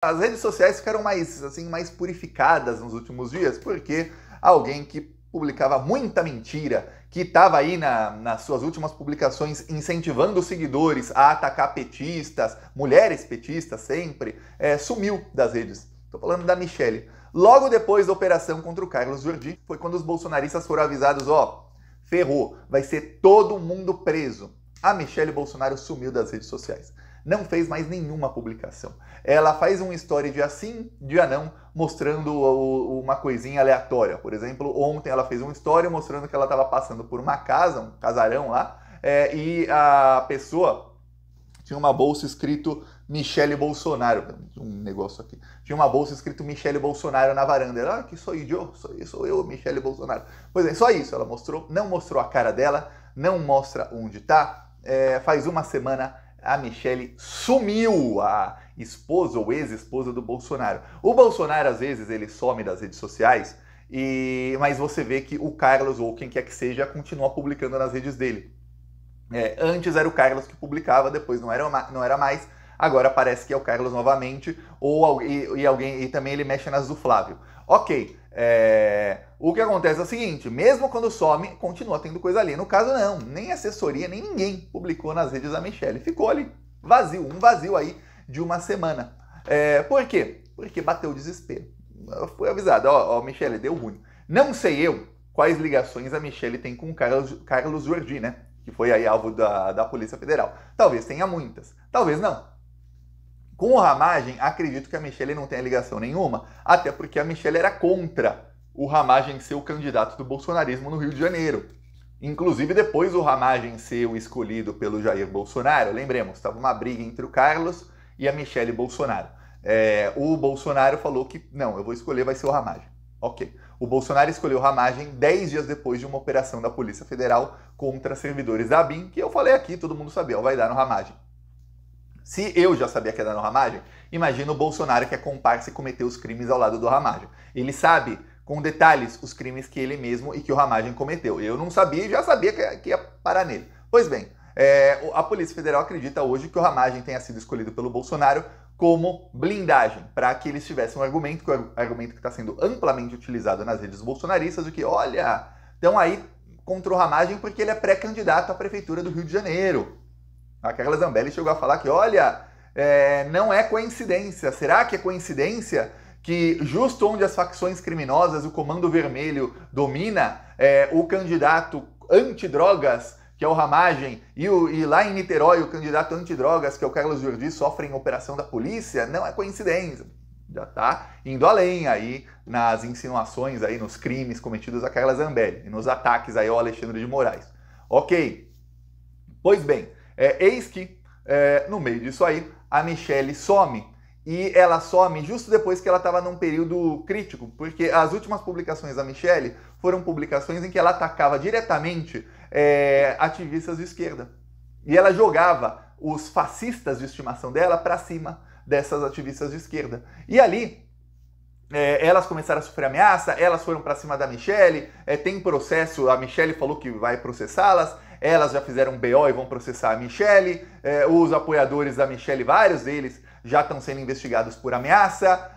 As redes sociais ficaram mais purificadas nos últimos dias, porque alguém que publicava muita mentira, que estava aí nas suas últimas publicações incentivando os seguidores a atacar petistas, mulheres petistas sempre, sumiu das redes. Estou falando da Michelle. Logo depois da operação contra o Carlos Jordi, foi quando os bolsonaristas foram avisados, ferrou, vai ser todo mundo preso. A Michelle Bolsonaro sumiu das redes sociais. Não fez mais nenhuma publicação. Ela faz um story dia sim, dia não, mostrando uma coisinha aleatória. Por exemplo, ontem ela fez um story mostrando que ela estava passando por uma casa, um casarão lá, e a pessoa tinha uma bolsa escrito Michelle Bolsonaro. Um negócio aqui. Tinha uma bolsa escrito Michelle Bolsonaro na varanda. Ela, que sou eu, sou eu, Michelle Bolsonaro. Pois é, só isso. Ela mostrou, não mostrou a cara dela, não mostra onde está. Faz uma semana a Michelle sumiu, a esposa ou ex-esposa do Bolsonaro. O Bolsonaro, às vezes, ele some das redes sociais, mas você vê que o Carlos, ou quem quer que seja, continua publicando nas redes dele. Antes era o Carlos que publicava, depois não era mais, agora parece que é o Carlos novamente, e também ele mexe nas do Flávio. Ok, o que acontece é o seguinte, mesmo quando some, continua tendo coisa ali. No caso não, nem assessoria, nem ninguém publicou nas redes da Michelle. Ficou ali, vazio, um vazio aí de uma semana. Por quê? Porque bateu o desespero. Eu fui avisado, Michelle, deu ruim. Não sei eu quais ligações a Michelle tem com o Carlos Jordi, né? Que foi aí alvo da Polícia Federal. Talvez tenha muitas, talvez não. Com o Ramagem, acredito que a Michelle não tenha ligação nenhuma, até porque a Michelle era contra o Ramagem ser o candidato do bolsonarismo no Rio de Janeiro. Inclusive, depois do Ramagem ser o escolhido pelo Jair Bolsonaro, lembremos, estava uma briga entre o Carlos e a Michelle Bolsonaro. O Bolsonaro falou que, não, eu vou escolher, vai ser o Ramagem. Ok. O Bolsonaro escolheu o Ramagem 10 dias depois de uma operação da Polícia Federal contra servidores da ABIN, que eu falei aqui, todo mundo sabia, vai dar no Ramagem. Se eu já sabia que ia dar no Ramagem, imagina o Bolsonaro que é comparsa e cometeu os crimes ao lado do Ramagem. Ele sabe com detalhes os crimes que ele mesmo e que o Ramagem cometeu. Eu não sabia e já sabia que ia parar nele. Pois bem, a Polícia Federal acredita hoje que o Ramagem tenha sido escolhido pelo Bolsonaro como blindagem, para que eles tivessem um argumento, que é o argumento que está sendo amplamente utilizado nas redes bolsonaristas, de que, olha, estão aí contra o Ramagem porque ele é pré-candidato à Prefeitura do Rio de Janeiro. A Carla Zambelli chegou a falar que, olha, não é coincidência. Será que é coincidência que justo onde as facções criminosas, o Comando Vermelho domina, o candidato antidrogas, que é o Ramagem, e lá em Niterói, o candidato antidrogas, que é o Carlos Jordi, sofrem operação da polícia? Não é coincidência. Já está indo além aí nas insinuações, aí nos crimes cometidos a Carla Zambelli, e nos ataques aí ao Alexandre de Moraes. Ok. Pois bem, eis que, no meio disso aí, a Michelle some. E ela some justo depois que ela estava num período crítico, porque as últimas publicações da Michelle foram publicações em que ela atacava diretamente ativistas de esquerda. E ela jogava os fascistas de estimação dela para cima dessas ativistas de esquerda. E ali, elas começaram a sofrer ameaça, elas foram para cima da Michelle, tem processo, a Michelle falou que vai processá-las, elas já fizeram BO e vão processar a Michelle, os apoiadores da Michelle, vários deles, já estão sendo investigados por ameaça,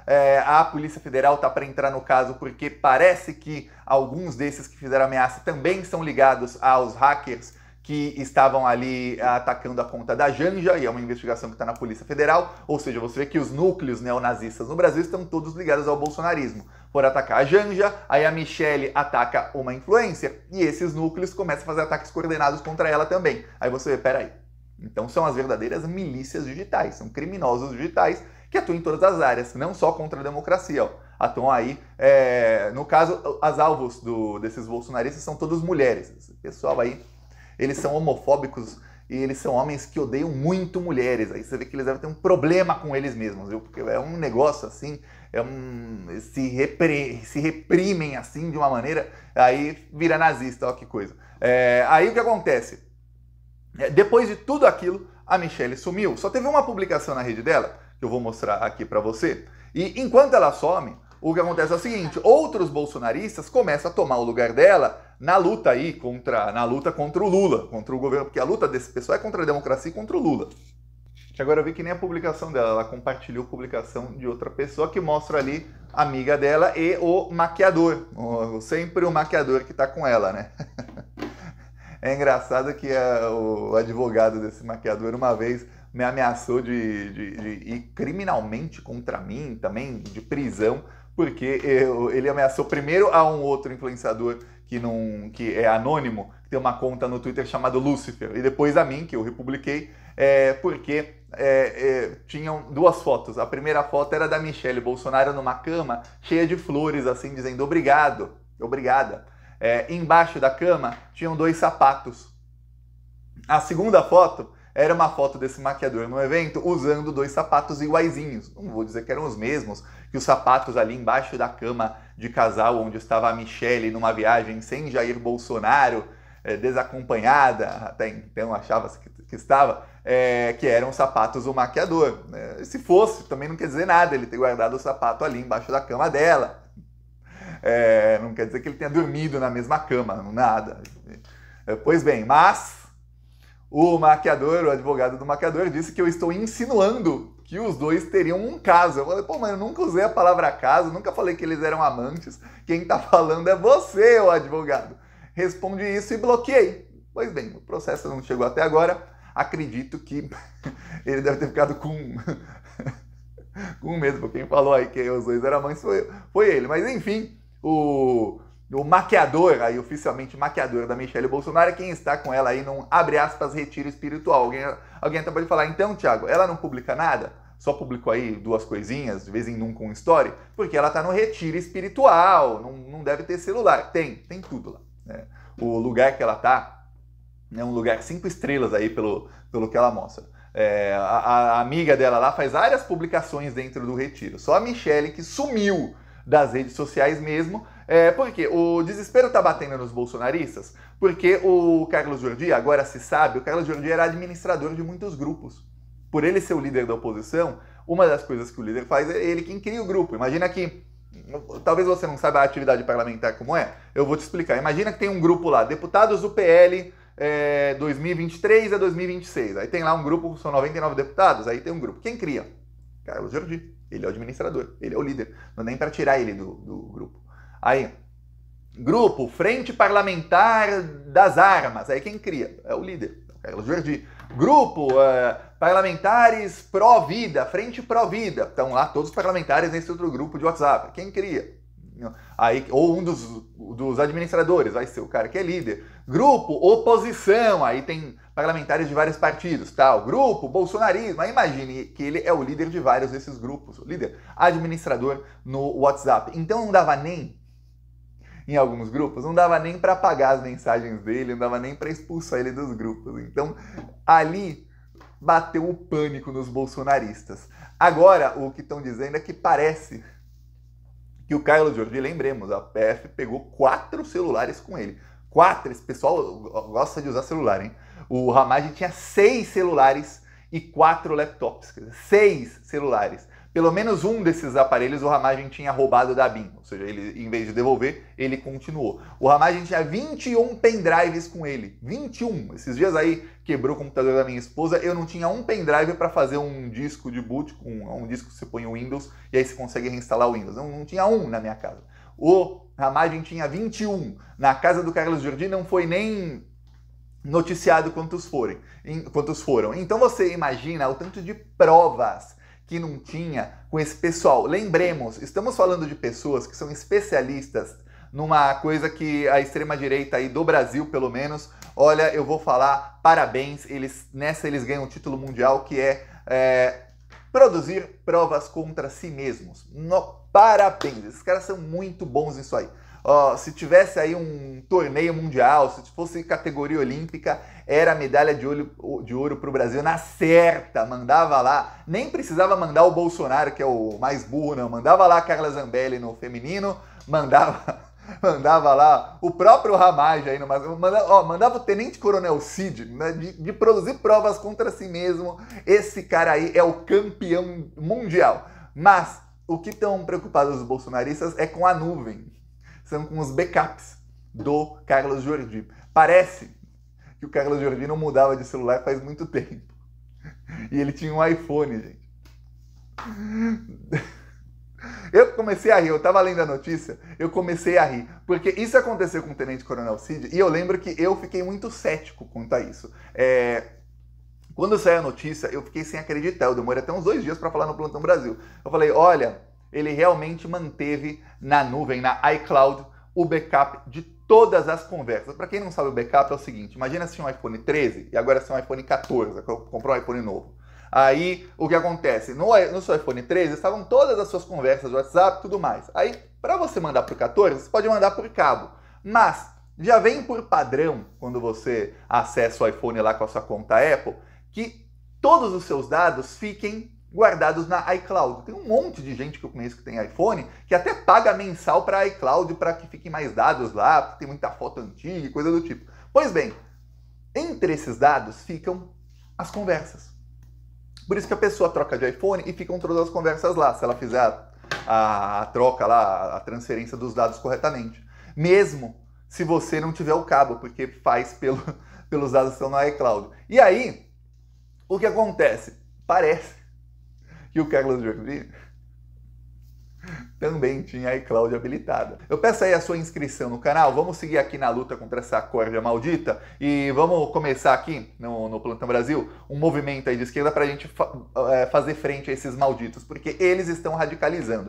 a Polícia Federal está para entrar no caso porque parece que alguns desses que fizeram ameaça também são ligados aos hackers que estavam ali atacando a conta da Janja, e é uma investigação que está na Polícia Federal, ou seja, você vê que os núcleos neonazistas no Brasil estão todos ligados ao bolsonarismo. Por atacar a Janja, aí a Michelle ataca uma influencer, e esses núcleos começam a fazer ataques coordenados contra ela também. Aí você vê, peraí, então são as verdadeiras milícias digitais, são criminosos digitais que atuam em todas as áreas, não só contra a democracia, atuam aí, no caso, as alvos desses bolsonaristas são todos mulheres, esse pessoal aí, eles são homofóbicos e eles são homens que odeiam muito mulheres. Aí você vê que eles devem ter um problema com eles mesmos, viu? Porque é um negócio assim, se reprimem assim de uma maneira, aí vira nazista, ó que coisa. Aí o que acontece? Depois de tudo aquilo, a Michelle sumiu. Só teve uma publicação na rede dela, que eu vou mostrar aqui pra você. E enquanto ela some, o que acontece é o seguinte, outros bolsonaristas começam a tomar o lugar dela na luta aí contra o Lula, contra o governo, porque a luta desse pessoal é contra a democracia e contra o Lula. Que agora eu vi que nem a publicação dela, ela compartilhou a publicação de outra pessoa que mostra ali a amiga dela e o maquiador, sempre o maquiador que tá com ela, né? É engraçado que o advogado desse maquiador uma vez me ameaçou de ir criminalmente contra mim também, de prisão, porque ele ameaçou primeiro a um outro influenciador que é anônimo, que tem uma conta no Twitter chamada Lucifer, e depois a mim, que eu republiquei, porque tinham duas fotos. A primeira foto era da Michelle Bolsonaro numa cama cheia de flores, assim, dizendo obrigado, obrigada. Embaixo da cama tinham 2 sapatos. A segunda foto era uma foto desse maquiador no evento usando 2 sapatos iguaizinhos. Não vou dizer que eram os mesmos, que os sapatos ali embaixo da cama de casal onde estava a Michelle numa viagem sem Jair Bolsonaro, desacompanhada, até então achava-se que estava, que eram sapatos do maquiador. Se fosse, também não quer dizer nada ele ter guardado o sapato ali embaixo da cama dela. Não quer dizer que ele tenha dormido na mesma cama, nada. Pois bem, mas o maquiador, o advogado do maquiador, disse que eu estou insinuando que os dois teriam um caso. Eu falei, pô, mas eu nunca usei a palavra caso, nunca falei que eles eram amantes. Quem tá falando é você, o advogado. Respondi isso e bloqueei. Pois bem, o processo não chegou até agora. Acredito que ele deve ter ficado com medo, porque quem falou aí que os dois eram amantes foi ele. Mas enfim, o maquiador, aí oficialmente maquiador da Michelle Bolsonaro, é quem está com ela aí num, abre aspas, retiro espiritual. Alguém até pode falar, então, Thiago, ela não publica nada? Só publicou aí 2 coisinhas, de vez em nunca um story? Porque ela está no retiro espiritual, não deve ter celular. Tem tudo lá. Né? O lugar que ela está é um lugar 5 estrelas aí pelo que ela mostra. A amiga dela lá faz várias publicações dentro do retiro. Só a Michelle que sumiu das redes sociais mesmo. Porque o desespero tá batendo nos bolsonaristas, porque o Carlos Jordi, agora se sabe, o Carlos Jordi era administrador de muitos grupos. Por ele ser o líder da oposição, uma das coisas que o líder faz é ele quem cria o grupo. Imagina que, talvez você não saiba a atividade parlamentar como é, eu vou te explicar. Imagina que tem um grupo lá, deputados do PL 2023 a 2026. Aí tem lá um grupo, são 99 deputados, aí tem um grupo. Quem cria? Carlos Jordi. Ele é o administrador, ele é o líder. Não é nem para tirar ele do grupo. Aí, grupo, Frente Parlamentar das Armas. Aí quem cria? É o líder, Carlos Jordi. Grupo, Parlamentares Pró-Vida, Frente Pró-Vida. Estão lá todos os parlamentares nesse outro grupo de WhatsApp. Quem cria? Aí, ou um dos administradores, vai ser o cara que é líder. Grupo, Oposição. Aí tem parlamentares de vários partidos, tal. Grupo, Bolsonarismo. Aí imagine que ele é o líder de vários desses grupos. O líder administrador no WhatsApp. Então não dava nem... Em alguns grupos, não dava nem para apagar as mensagens dele, não dava nem para expulsar ele dos grupos. Então, ali bateu o pânico nos bolsonaristas. Agora, o que estão dizendo é que parece que o Carlos Jordi, lembremos, a PF pegou 4 celulares com ele. 4, esse pessoal gosta de usar celular, hein? O Ramagem tinha 6 celulares e 4 laptops, quer dizer, 6 celulares. Pelo menos um desses aparelhos o Ramagem tinha roubado da BIM, ou seja, ele, em vez de devolver, ele continuou. O Ramagem tinha 21 pendrives com ele, 21. Esses dias aí quebrou o computador da minha esposa, eu não tinha um pendrive para fazer um disco de boot, um disco que você põe o Windows e aí você consegue reinstalar o Windows. Não tinha um na minha casa. O Ramagem tinha 21. Na casa do Carlos Jordi não foi nem noticiado quantos foram. Então você imagina o tanto de provas que não tinha com esse pessoal. Lembremos, estamos falando de pessoas que são especialistas numa coisa que a extrema-direita aí do Brasil, pelo menos, olha, eu vou falar parabéns, nessa eles ganham um título mundial que é produzir provas contra si mesmos. Parabéns, esses caras são muito bons nisso aí. Se tivesse aí um torneio mundial, se fosse categoria olímpica, era medalha de ouro para o Brasil na certa. Mandava lá, nem precisava mandar o Bolsonaro, que é o mais burro, não. Mandava lá a Carla Zambelli no feminino, mandava lá o próprio Ramagem aí, mandava o Tenente Coronel Cid, né, de produzir provas contra si mesmo. Esse cara aí é o campeão mundial. Mas o que estão preocupados os bolsonaristas é com a nuvem. São com os backups do Carlos Jordi. Parece que o Carlos Jordi não mudava de celular faz muito tempo. E ele tinha um iPhone, gente. Eu comecei a rir, eu tava lendo a notícia, eu comecei a rir, porque isso aconteceu com o Tenente Coronel Cid, e eu lembro que eu fiquei muito cético quanto a isso. Quando saiu a notícia, eu fiquei sem acreditar, eu demorei até uns 2 dias para falar no Plantão Brasil. Eu falei, olha, ele realmente manteve na nuvem, na iCloud, o backup de todas as conversas. Para quem não sabe, o backup é o seguinte, imagina se tinha um iPhone 13 e agora se um iPhone 14, comprou um iPhone novo. Aí, o que acontece? No seu iPhone 13 estavam todas as suas conversas, WhatsApp e tudo mais. Aí, para você mandar para o 14, você pode mandar por cabo. Mas, já vem por padrão, quando você acessa o iPhone lá com a sua conta Apple, que todos os seus dados fiquem guardados na iCloud. Tem um monte de gente que eu conheço que tem iPhone, que até paga mensal para a iCloud para que fiquem mais dados lá, porque tem muita foto antiga e coisa do tipo. Pois bem, entre esses dados ficam as conversas. Por isso que a pessoa troca de iPhone e ficam todas as conversas lá, se ela fizer a troca lá, a transferência dos dados corretamente. Mesmo se você não tiver o cabo, porque faz pelos dados que estão na iCloud. E aí, o que acontece? Parece que o Carlos Jobim também tinha iCloud habilitada. Eu peço aí a sua inscrição no canal, vamos seguir aqui na luta contra essa corja maldita e vamos começar aqui no Plantão Brasil um movimento aí de esquerda para a gente fazer frente a esses malditos, porque eles estão radicalizando.